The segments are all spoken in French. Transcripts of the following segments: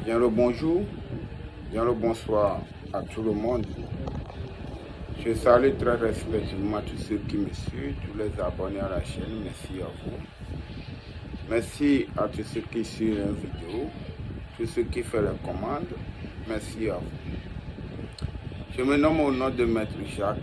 Bien le bonjour, bien le bonsoir à tout le monde. Je salue très respectueusement tous ceux qui me suivent, tous les abonnés à la chaîne. Merci à vous. Merci à tous ceux qui suivent la vidéo, tous ceux qui font les commandes. Merci à vous. Je me nomme au nom de Maître Jacques.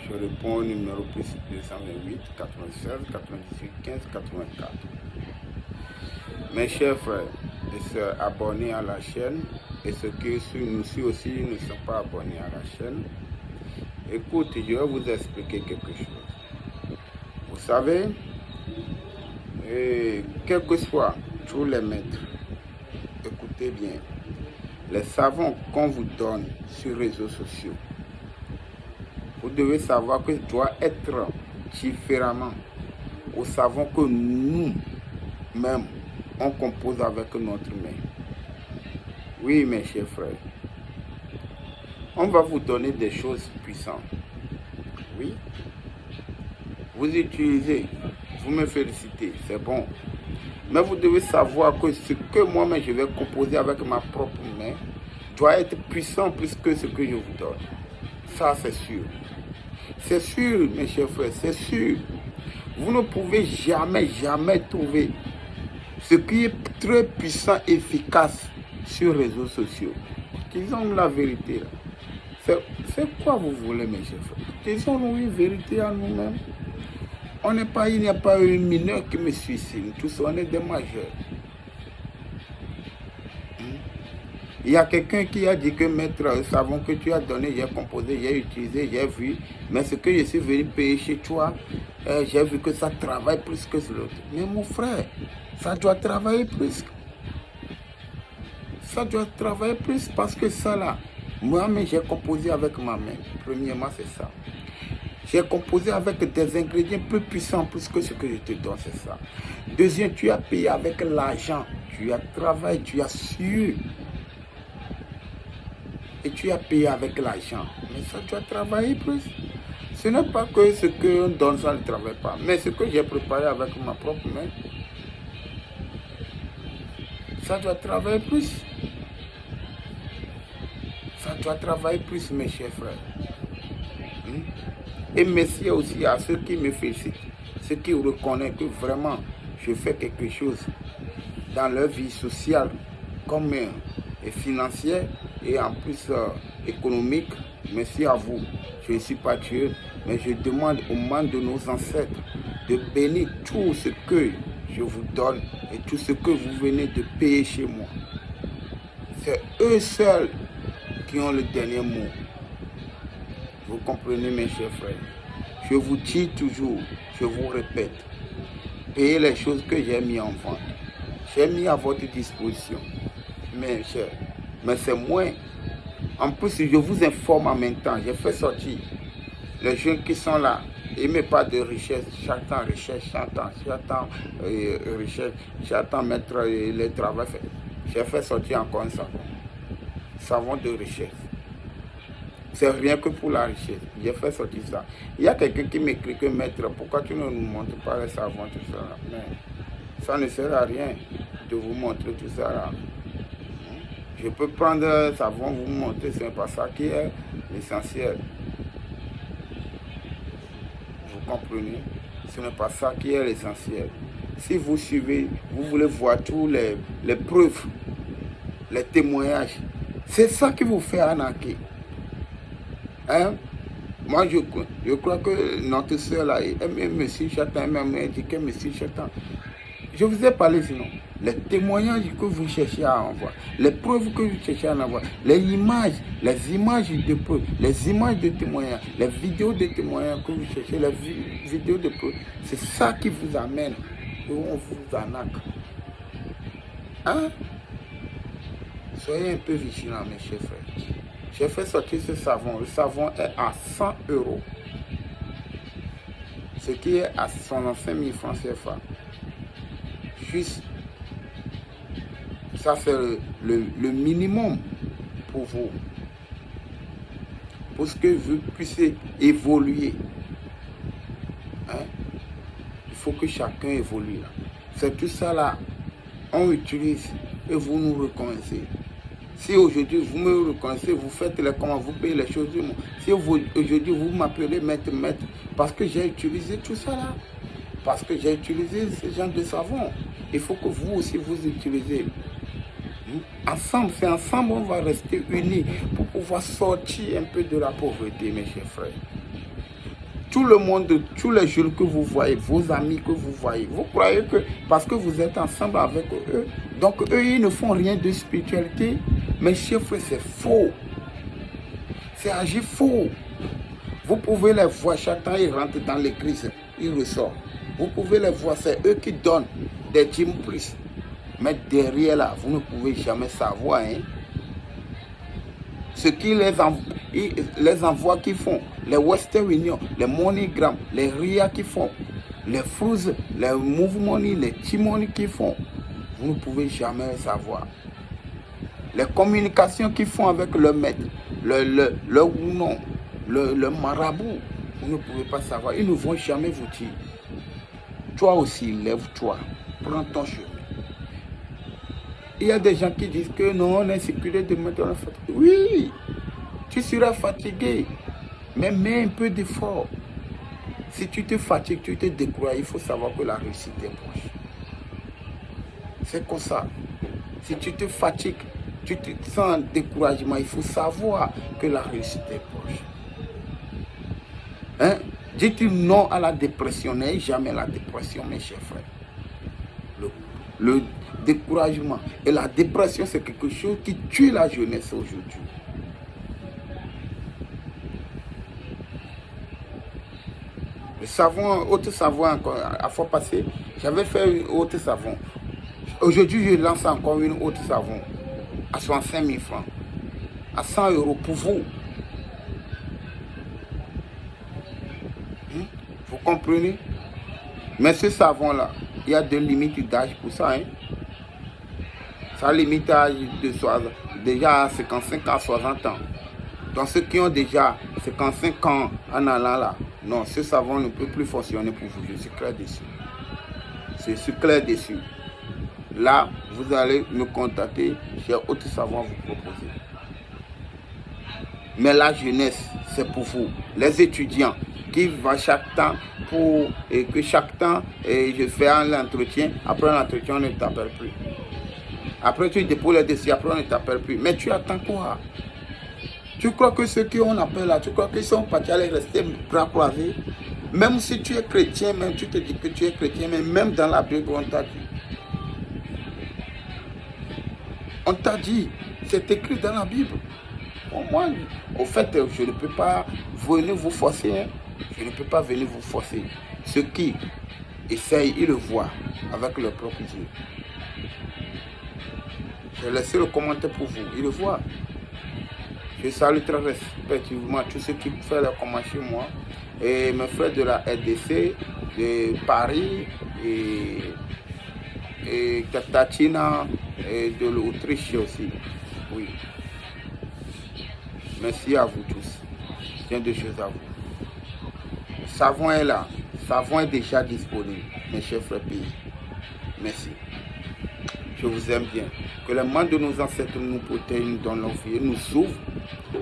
Je réponds au numéro plus 228 96 98 15 84. Mes chers frères et sœurs abonnés à la chaîne et ceux qui nous suivent aussi ne sont pas abonnés à la chaîne, écoute, je vais vous expliquer quelque chose. Vous savez, quel que soit tous les maîtres, écoutez bien, les savons qu'on vous donne sur les réseaux sociaux, vous devez savoir que doit être différemment au savon que nous-mêmes on compose avec notre main. Oui, mes chers frères, on va vous donner des choses puissantes. Oui, vous utilisez, vous me félicitez, c'est bon. Mais vous devez savoir que ce que moi-même je vais composer avec ma propre main doit être puissant plus que ce que je vous donne. Ça, c'est sûr. C'est sûr, mes chers frères, c'est sûr. Vous ne pouvez jamais trouver ce qui est très puissant, efficace sur les réseaux sociaux. Disons la vérité. C'est quoi vous voulez, mes chers frères? Disons-nous une vérité à nous-mêmes. Il n'y a pas un mineur qui me suicide. Tous on est des majeurs. Il y a quelqu'un qui a dit que maître, le savon que tu as donné, j'ai composé, j'ai utilisé, j'ai vu. Mais ce que je suis venu payer chez toi, j'ai vu que ça travaille plus que l'autre. Mais mon frère, ça doit travailler plus. Ça doit travailler plus parce que ça là, moi-même j'ai composé avec ma main. Premièrement, c'est ça. J'ai composé avec des ingrédients plus puissants plus que ce que je te donne, c'est ça. Deuxième, tu as payé avec l'argent. Tu as travaillé, tu as su. Et tu as payé avec l'argent. Mais ça doit travailler plus. Ce n'est pas que ce qu'on donne, ça ne travaille pas. Mais ce que j'ai préparé avec ma propre main, ça doit travailler plus. Ça doit travailler plus, mes chers frères. Et merci aussi à ceux qui me félicitent, ceux qui reconnaissent que vraiment je fais quelque chose dans leur vie sociale comme et financière et en plus économique. Merci à vous. Je ne suis pas Dieu, mais je demande aux membres de nos ancêtres de bénir tout ce que je vous donne et tout ce que vous venez de payer chez moi. C'est eux seuls qui ont le dernier mot. Vous comprenez, mes chers frères? Je vous dis toujours, je vous répète, payez les choses que j'ai mis en vente. J'ai mis à votre disposition, mes chers. Mais c'est moins. En plus, je vous informe en même temps. J'ai fait sortir les jeunes qui sont là. Ils ne mettent pas de richesse. J'attends richesse, j'attends richesse, j'attends mettre le travail fait. J'ai fait sortir encore un savon. Savon de richesse. C'est rien que pour la richesse. J'ai fait sortir ça. Il y a quelqu'un qui m'écrit que maître, pourquoi tu ne nous montres pas les savons, tout ça là? Mais ça ne sert à rien de vous montrer tout ça là. Je peux prendre un savon, vous montrer, ce n'est pas ça qui est l'essentiel. Vous comprenez? Ce n'est pas ça qui est l'essentiel. Si vous suivez, vous voulez voir tous les preuves, les témoignages, c'est ça qui vous fait arnaquer. Hein? Moi, je crois que notre soeur là, M. Chatan, m'a dit que M. Chatan, je vous ai parlé sinon. Les témoignages que vous cherchez à envoyer, les preuves que vous cherchez à envoyer, les images de preuves, les images de témoignages, les vidéos de témoignages que vous cherchez, les vidéos de preuves, c'est ça qui vous amène et on vous arnaque. Hein? Soyez un peu vigilants, mes chers frères. J'ai fait sortir ce savon. Le savon est à 100 €. Ce qui est à 125 000 francs CFA. Juste, ça c'est le minimum pour vous. Pour que vous puissiez évoluer. Hein? Il faut que chacun évolue. C'est tout ça là. On utilise et vous nous reconnaissez. Si aujourd'hui vous me reconnaissez, vous faites les comment, vous payez les choses du monde. Si aujourd'hui vous m'appelez maître, parce que j'ai utilisé tout ça là. Parce que j'ai utilisé ce genre de savon. Il faut que vous aussi vous utilisez. Ensemble, c'est ensemble on va rester unis pour pouvoir sortir un peu de la pauvreté, mes chers frères. Tout le monde, tous les jeunes que vous voyez, vos amis que vous voyez, vous croyez que parce que vous êtes ensemble avec eux, donc eux, ils ne font rien de spiritualité. Mes chers frères, c'est faux. C'est agir faux. Vous pouvez les voir, chaque temps ils rentrent dans l'église, ils ressortent. Vous pouvez les voir, c'est eux qui donnent des dîmes plus. Mais derrière là, vous ne pouvez jamais savoir. Hein. Ce qui les envoie qui font, les Western Union, les MoneyGram, les RIA qui font, les Fruits, les Move Money, les T-Money qui font, vous ne pouvez jamais savoir. Les communications qu'ils font avec le maître, le Wounon, le marabout, vous ne pouvez pas savoir. Ils ne vont jamais vous dire. Toi aussi, lève-toi, prends ton chemin. Il y a des gens qui disent que non, on est sécurité de mettre la fatigue. Oui, tu seras fatigué, mais mets un peu d'effort. Si tu te fatigues, tu te décourages, il faut savoir que la réussite est proche. C'est comme ça. Si tu te fatigues, tu te sens en découragement, il faut savoir que la réussite est proche. Hein? Dites non à la dépression, n'ayez jamais la dépression, mes chers frères. Le découragement et la dépression, c'est quelque chose qui tue la jeunesse aujourd'hui. Le savon, autre savon, encore, à fois passée, j'avais fait une autre savon. Aujourd'hui, je lance encore une autre savon à 65 000 francs, à 100 € pour vous. Vous comprenez? Mais ce savon-là, il y a des limites d'âge pour ça. Hein? Ça limite d'âge de déjà à 55 à 60 ans. Donc ceux qui ont déjà 55 ans en allant là, non, ce savon ne peut plus fonctionner pour vous. Je suis clair dessus. Je suis clair dessus. Là, vous allez me contacter, j'ai autre savon à vous proposer. Mais la jeunesse, c'est pour vous. Les étudiants qui vont chaque temps pour que chaque temps je fais un entretien. Après l'entretien, on ne t'appelle plus. Après tu déposes les dossiers, après on ne t'appelle plus. Mais tu attends quoi? Tu crois que ceux qu'on appelle là, tu crois qu'ils sont partis aller rester bras croisés? Même si tu es chrétien, même tu te dis que tu es chrétien, mais même dans la Bible, on t'a dit. On t'a dit, c'est écrit dans la Bible. Bon, moi, au fait, je ne peux pas venir vous forcer. Hein. Je ne peux pas venir vous forcer. Ceux qui essayent, ils le voient avec leur propre yeux. J'ai laissé le commentaire pour vous, ils le voient. Je salue très respectivement tous ceux qui font leur commentaire chez moi. Et mes frères de la RDC, de Paris, et Tatina, et de l'Autriche aussi. Oui. Merci à vous tous. Bien de choses à vous. Le savon est là. Le savon est déjà disponible, mes chers frères pays. Merci. Je vous aime bien. Que les mains de nos ancêtres nous protègent, nous donnent leur vie, nous ouvrent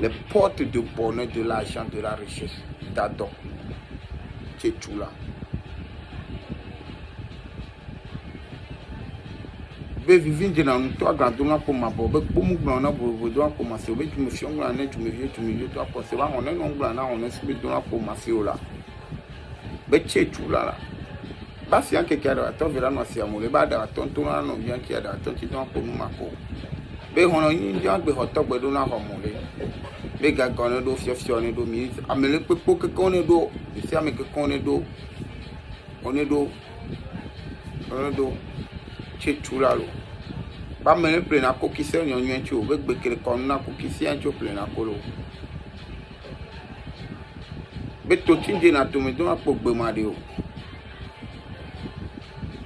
les portes de bonheur, de l'argent, de la richesse. D'adon. C'est tout là. Vivre dans nous, toi, grand on a pour ma bobe, pour mon grand, on doit commencer. Tu me fais un grand, tu me viens, toi, pour c'est vrai, on est non grand, on est celui dont on a commencé là. Mais c'est tout là. Basi yanke kia da waton vira no si amule ba da waton to na no yan kia da waton ti don ko nu mako be hono yin jan gbe hoto gbe do na ho mule be ga gan do fio ni do mi amele pe po ke kon ne do si ame ke kon ne do one do che chula lo ba me ple na ko ki se nyon nyen ti o be gbe kere kon na ko ki si an ti o ple na ko lo be to tinje na to me do na po gbe ma de o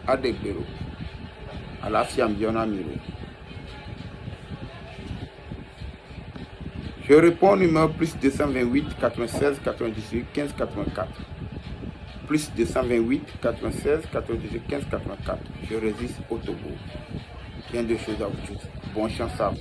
Adegbero, àlàáfíà Mbiona Miro. Je réponds au numéro plus 228 96 98 15 84. Plus 228 96 98 15 84. Je résiste au Togo. Bien de choses à vous tous. Bonne chance à vous.